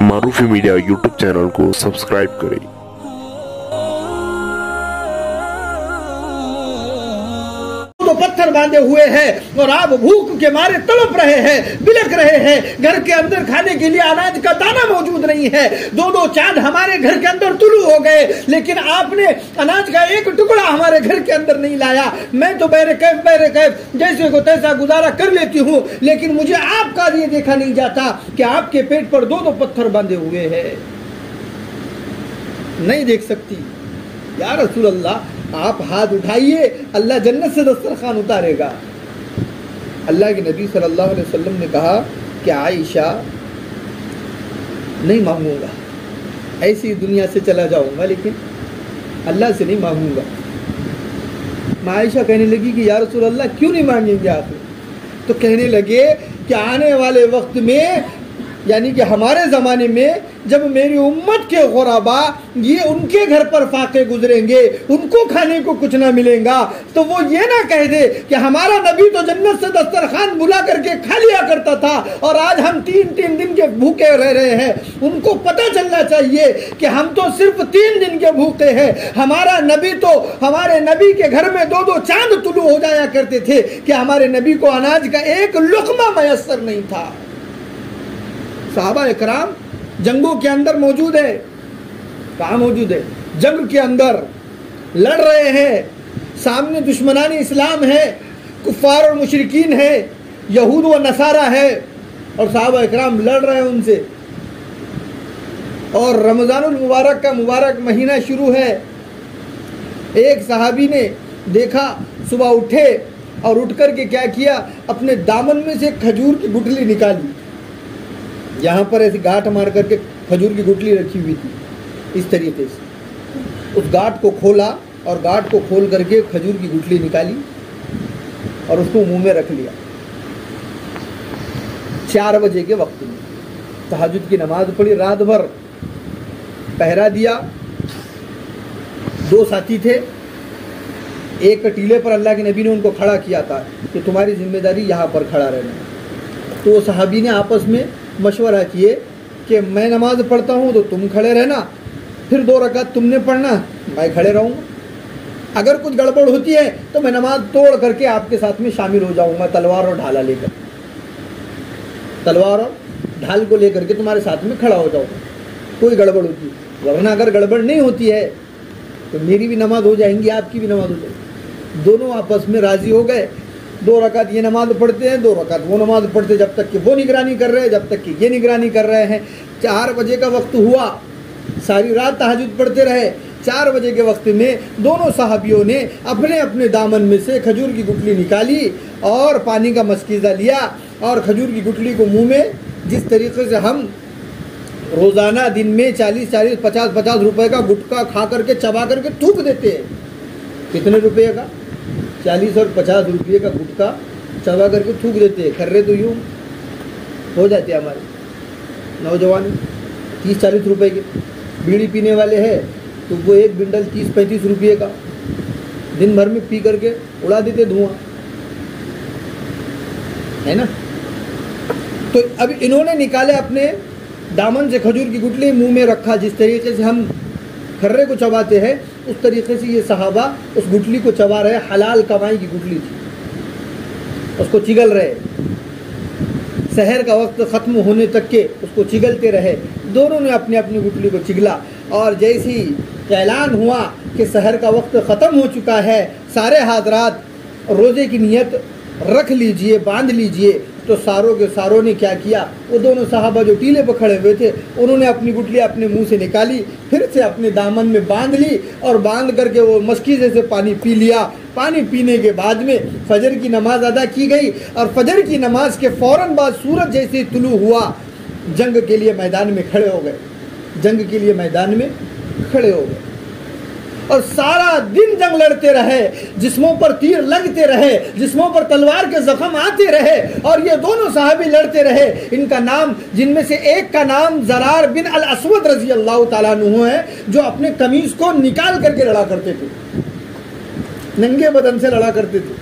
मारूफी media YouTube channel को subscribe करें। तो पत्थर बांधे हुए हैं और आप भूख के मारे तड़प रहे हैं, बिलख रहे हैं। घर के अंदर खाने के लिए अनाज का दाना मौजूद नहीं है। दो दो चांद हमारे घर के अंदर तुलू हो गए, लेकिन आपने अनाज का एक टुकड़ा हमारे घर के अंदर नहीं लाया। मैं तो बहरे कैफ जैसे को तैसा गुजारा कर लेती हूँ, लेकिन मुझे आपका ये देखा नहीं जाता कि आपके पेट पर दो दो पत्थर बांधे हुए हैं। नहीं देख सकती। या रसूल अल्लाह, आप हाथ उठाइए, अल्लाह जन्नत से दस्तरखान उतारेगा। अल्लाह के नबी सल्लल्लाहु अलैहि वसल्लम ने कहा कि आयशा, नहीं मांगूंगा, ऐसी दुनिया से चला जाऊंगा, लेकिन अल्लाह से नहीं मांगूंगा। आयशा कहने लगी कि या रसूल अल्लाह, क्यों नहीं मांगेंगे आप? तो कहने लगे कि आने वाले वक्त में, यानी कि हमारे ज़माने में, जब मेरी उम्मत के गुरबा ये उनके घर पर फाके गुजरेंगे, उनको खाने को कुछ ना मिलेगा, तो वो ये ना कह दे कि हमारा नबी तो जन्नत से दस्तरखान बुला करके खा लिया करता था और आज हम 3-3 दिन के भूखे रह रहे हैं। उनको पता चलना चाहिए कि हम तो सिर्फ 3 दिन के भूखे हैं। हमारा नबी तो, हमारे नबी के घर में दो दो चांद तुलू हो जाया करते थे कि हमारे नबी को अनाज का एक लुक़मा मयस्सर नहीं था। सहाबा इकराम जंगों के अंदर मौजूद है। कहाँ मौजूद है? जंग के अंदर लड़ रहे हैं। सामने दुश्मनानी इस्लाम है, कुफ्फार और मुशरिकीन है, यहूद व नसारा है, और सहाबा इकराम लड़ रहे हैं उनसे। और रमज़ानुल मुबारक का मुबारक महीना शुरू है। एक सहाबी ने देखा, सुबह उठे और उठ कर के क्या किया, अपने दामन में से खजूर की गुठली निकाली। यहाँ पर ऐसी गांठ मार करके खजूर की गुठली रखी हुई थी, इस तरीके से उस गांठ को खोला और गांठ को खोल करके खजूर की गुठली निकाली और उसको मुंह में रख लिया। 4 बजे के वक्त में तहज्जुद की नमाज पढ़ी, रात भर पहरा दिया। 2 साथी थे, एक टीले पर अल्लाह के नबी ने उनको खड़ा किया था कि तुम्हारी जिम्मेदारी यहाँ पर खड़ा रहना। तो वो सहाबी ने आपस में मशवरा किए कि मैं नमाज पढ़ता हूँ तो तुम खड़े रहना, फिर 2 रकात तुमने पढ़ना, मैं खड़े रहूँगा। अगर कुछ गड़बड़ होती है तो मैं नमाज तोड़ करके आपके साथ में शामिल हो जाऊँगा, तलवार और ढाला लेकर, तलवार और ढाल को लेकर के तुम्हारे साथ में खड़ा हो जाऊँगा, कोई गड़बड़ होती है। वरना अगर गड़बड़ नहीं होती है तो मेरी भी नमाज हो जाएंगी, आपकी भी नमाज हो जाएगी। दोनों आपस में राज़ी हो गए। 2 रकात ये नमाज पढ़ते हैं, 2 रकात वो नमाज पढ़ते, जब तक कि वो निगरानी कर रहे हैं, जब तक कि ये निगरानी कर रहे हैं। 4 बजे का वक्त हुआ, सारी रात तहज्जुद पढ़ते रहे। 4 बजे के वक्त में दोनों सहाबियों ने अपने अपने दामन में से खजूर की गुठली निकाली और पानी का मस्कीज़ा लिया और खजूर की गुठली को मुंह में, जिस तरीके से हम रोज़ाना दिन में 40-40, 50-50 रुपए का गुटखा खा करके, चबा करके थूक देते हैं। कितने रुपये का? 40 और 50 रुपये का गुटखा चबा करके थूक देते हैं। खर्रे तो यूँ हो जाते हैं हमारे नौजवान। 30-40 रुपये के बीड़ी पीने वाले हैं तो वो एक बिंडल 30-35 रुपये का दिन भर में पी करके उड़ा देते धुआं, है ना। तो अब इन्होंने निकाले अपने दामन से खजूर की गुठली, मुंह में रखा। जिस तरीके से हम खर्रे को चबाते हैं उस तरीके से ये सहाबा उस गुठली को चबा रहे। हलाल कमाई की गुठली थी, उसको चिगल रहे। सहर का वक्त ख़त्म होने तक के उसको चिगलते रहे। दोनों ने अपनी अपनी गुठली को चिगला और जैसे ही ऐलान हुआ कि सहर का वक्त ख़त्म हो चुका है, सारे हाज़रात रोज़े की नियत रख लीजिए, बांध लीजिए, तो सारों के सारों ने क्या किया, वो दोनों साहबा जो टीले पर खड़े हुए थे उन्होंने अपनी गुठली अपने मुंह से निकाली, फिर से अपने दामन में बांध ली और बांध करके वो मस्कीज़े से पानी पी लिया। पानी पीने के बाद में फजर की नमाज अदा की गई और फजर की नमाज के फ़ौरन बाद सूरज जैसे ही तुलू हुआ, जंग के लिए मैदान में खड़े हो गए। जंग के लिए मैदान में खड़े हो गए और सारा दिन जंग लड़ते रहे। जिस्मों पर तीर लगते रहे, जिस्मों पर तलवार के जख्म आते रहे और ये दोनों साहबी लड़ते रहे। इनका नाम, जिनमें से एक का नाम ज़रार बिन अल अस्वद रज़ी अल्लाह ताला अन्हु है, जो अपने कमीज़ को निकाल करके लड़ा करते थे, नंगे बदन से लड़ा करते थे।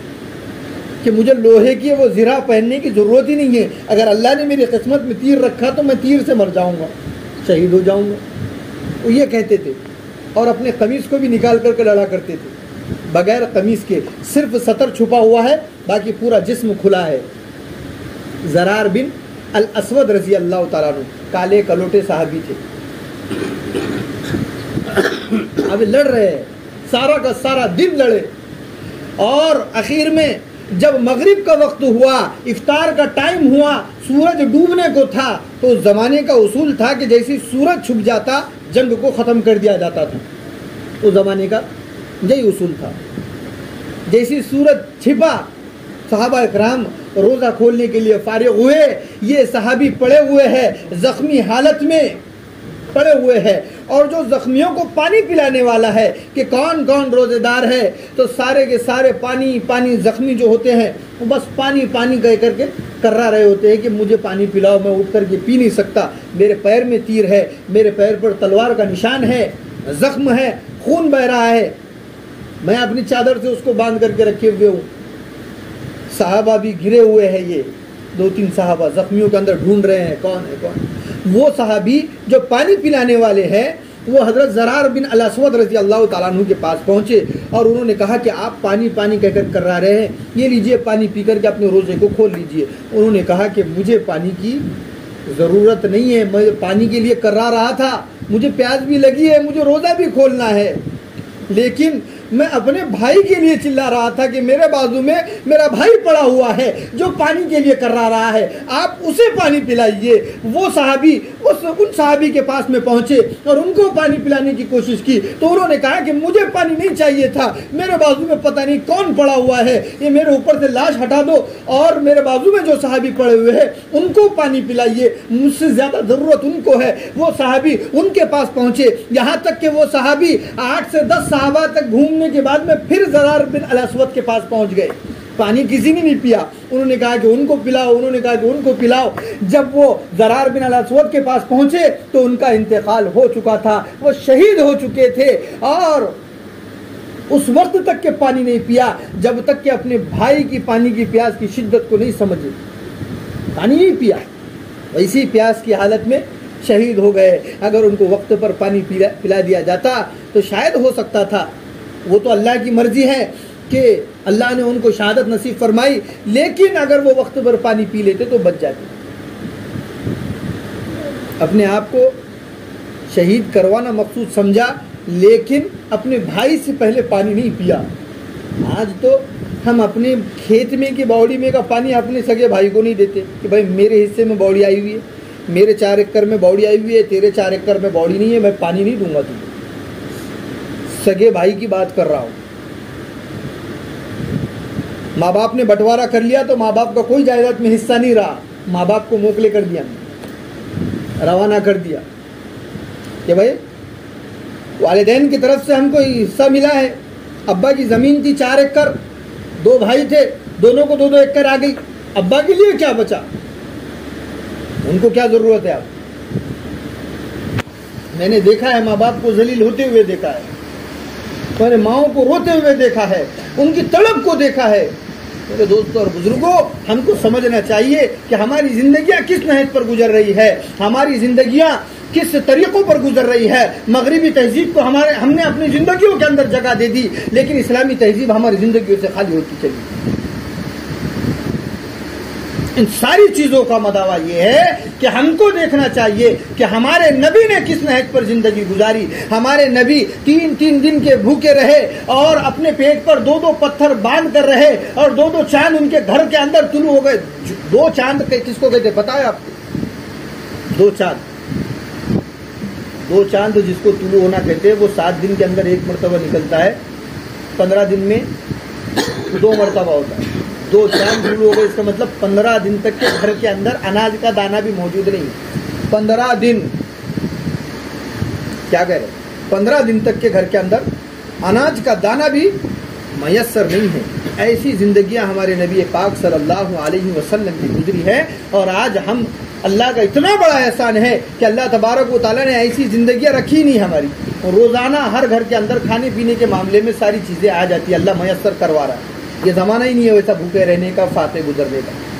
कि मुझे लोहे की वो ज़िरा पहनने की ज़रूरत ही नहीं है, अगर अल्लाह ने मेरी किस्मत में तीर रखा तो मैं तीर से मर जाऊँगा, शहीद हो जाऊँगा। वो ये कहते थे और अपने कमीज़ को भी निकाल करके लड़ा करते थे, बगैर कमीज़ के, सिर्फ सतर छुपा हुआ है, बाकी पूरा जिस्म खुला है। ज़रार बिन अल अस्वद रज़ी अल्लाह ताला अन्हु काले कलोटे साहबी थे। अब लड़ रहे हैं, सारा का सारा दिन लड़े और आखिर में जब मगरिब का वक्त हुआ, इफ्तार का टाइम हुआ, सूरज डूबने को था, तो उस ज़माने का उसूल था कि जैसे सूरज छुप जाता जंग को ख़त्म कर दिया जाता था। उस ज़माने का यही उसूल था। जैसे सूरज छिपा, सहाबा इकराम रोज़ा खोलने के लिए फारिग हुए। ये सहाबी पड़े हुए हैं, ज़ख्मी हालत में पड़े हुए हैं, और जो ज़ख्मियों को पानी पिलाने वाला है कि कौन कौन रोज़ेदार है, तो सारे के सारे पानी पानी ज़ख्मी जो होते हैं वो बस पानी पानी कह करके कर्रा रहे होते हैं कि मुझे पानी पिलाओ, मैं उठ करके पी नहीं सकता, मेरे पैर में तीर है, मेरे पैर पर तलवार का निशान है, ज़ख्म है, खून बह रहा है, मैं अपनी चादर से उसको बांध करके रखे हुए हूँ। सहाबा भी गिरे हुए हैं, ये 2-3 सहाबा ज़ख्मियों के अंदर ढूंढ रहे हैं कौन है कौन। वो सहाबी जो पानी पिलाने वाले हैं वो हज़रत ज़रार बिन अल अस्वद रज़ी अल्लाह ताला अन्हु के पास पहुँचे और उन्होंने कहा कि आप पानी पानी कहकर कर्रा रहे हैं, ये लीजिए पानी पी करके अपने रोज़े को खोल लीजिए। उन्होंने कहा कि मुझे पानी की ज़रूरत नहीं है, मैं पानी के लिए कर्रा रहा था, मुझे प्यास भी लगी है, मुझे रोज़ा भी खोलना है, लेकिन मैं अपने भाई के लिए चिल्ला रहा था कि मेरे बाजू में मेरा भाई पड़ा हुआ है जो पानी के लिए कर्रा रहा है, आप उसे पानी पिलाइए। वो सहाबी उन सहाबी के पास में पहुंचे और उनको पानी पिलाने की कोशिश की, तो उन्होंने कहा कि मुझे पानी नहीं चाहिए था, मेरे बाजू में पता नहीं कौन पड़ा हुआ है, ये मेरे ऊपर से लाश हटा दो और मेरे बाजू में जो सहाबी पड़े हुए हैं उनको पानी पिलाइए, मुझसे ज़्यादा ज़रूरत उनको है। वो सहाबी उनके पास पहुंचे, यहाँ तक कि वो सहाबी 8 से 10 सहाबा तक घूमने के बाद में फिर ज़रार बिन अल अस्वद के पास पहुंच गए। पानी किसी ने नहीं पिया, उन्होंने कहा कि उनको पिलाओ, उन्होंने कहा कि उनको पिलाओ। जब वो ज़रार बिन अल अस्वद के पास पहुंचे तो उनका इंतकाल हो चुका था, वो शहीद हो चुके थे और उस वक्त तक के पानी नहीं पिया जब तक कि अपने भाई की पानी की प्यास की शिद्दत को नहीं समझे, पानी नहीं पिया। वैसी प्यास की हालत में शहीद हो गए। अगर उनको वक्त पर पानी पिला दिया जाता तो शायद हो सकता था, वो तो अल्लाह की मर्जी है कि अल्लाह ने उनको शहादत नसीब फरमाई, लेकिन अगर वो वक्त पर पानी पी लेते तो बच जाते। अपने आप को शहीद करवाना मकसूद समझा, लेकिन अपने भाई से पहले पानी नहीं पिया। आज तो हम अपने खेत में की बावड़ी में का पानी अपने सगे भाई को नहीं देते कि भाई मेरे हिस्से में बावड़ी आई हुई है, मेरे 4 एकड़ में बावड़ी आई हुई है, तेरे 4 एकड़ में बावड़ी नहीं है, मैं पानी नहीं दूंगा तुझे। सगे भाई की बात कर रहा हूँ। माँ बाप ने बंटवारा कर लिया तो माँ बाप का कोई जायदाद में हिस्सा नहीं रहा, माँ बाप को मोकले कर दिया, रवाना कर दिया कि भाई वालिदैन की तरफ से हमको हिस्सा मिला है। अब्बा की ज़मीन थी 4 एकड़, 2 भाई थे, दोनों को 2-2 एकड़ आ गई, अब्बा के लिए क्या बचा, उनको क्या ज़रूरत है। अब मैंने देखा है माँ बाप को जलील होते हुए देखा है, मैंने माओं को रोते हुए देखा है, उनकी तड़प को देखा है। मेरे दोस्तों और बुजुर्गों, हमको समझना चाहिए कि हमारी ज़िंदगियाँ किस नहज पर गुजर रही है, हमारी ज़िंदगियाँ किस तरीक़ों पर गुजर रही है। मगरिबी तहजीब को हमने अपनी ज़िंदगियों के अंदर जगह दे दी, लेकिन इस्लामी तहजीब हमारी ज़िंदगियों से खाली होती चली। इन सारी चीज़ों का मदावा ये है कि हमको देखना चाहिए कि हमारे नबी ने किस नहज पर ज़िंदगी गुजारी। हमारे नबी 3-3 दिन के भूखे रहे और अपने पेट पर 2-2 पत्थर बांध कर रहे और 2-2 चांद उनके घर के अंदर तुलू हो गए। 2 चांद किसको कहते पता है आपको? 2 चांद, 2 चांद जिसको तुलू होना कहते हैं वो 7 दिन के अंदर 1 मरतबा निकलता है, 15 दिन में 2 मरतबा होता है। 2 चांद शुरू हो गए, इसका मतलब 15 दिन तक के घर के अंदर अनाज का दाना भी मौजूद नहीं। 15 दिन क्या कह रहे, 15 दिन तक के घर के अंदर अनाज का दाना भी मयसर नहीं है। ऐसी जिंदगियां हमारे नबी पाक सल्लल्लाहु अलैहि वसल्लम की गुजरी है। और आज हम, अल्लाह का इतना बड़ा एहसान है कि अल्लाह तबारक व तआला ने ऐसी जिंदगियां रखी नहीं हमारी। रोजाना हर घर के अंदर खाने पीने के मामले में सारी चीजें आ जाती है, अल्लाह मयसर करवा रहा है। ये ज़माना ही नहीं है वैसा भूखे रहने का, फाते गुजरने का।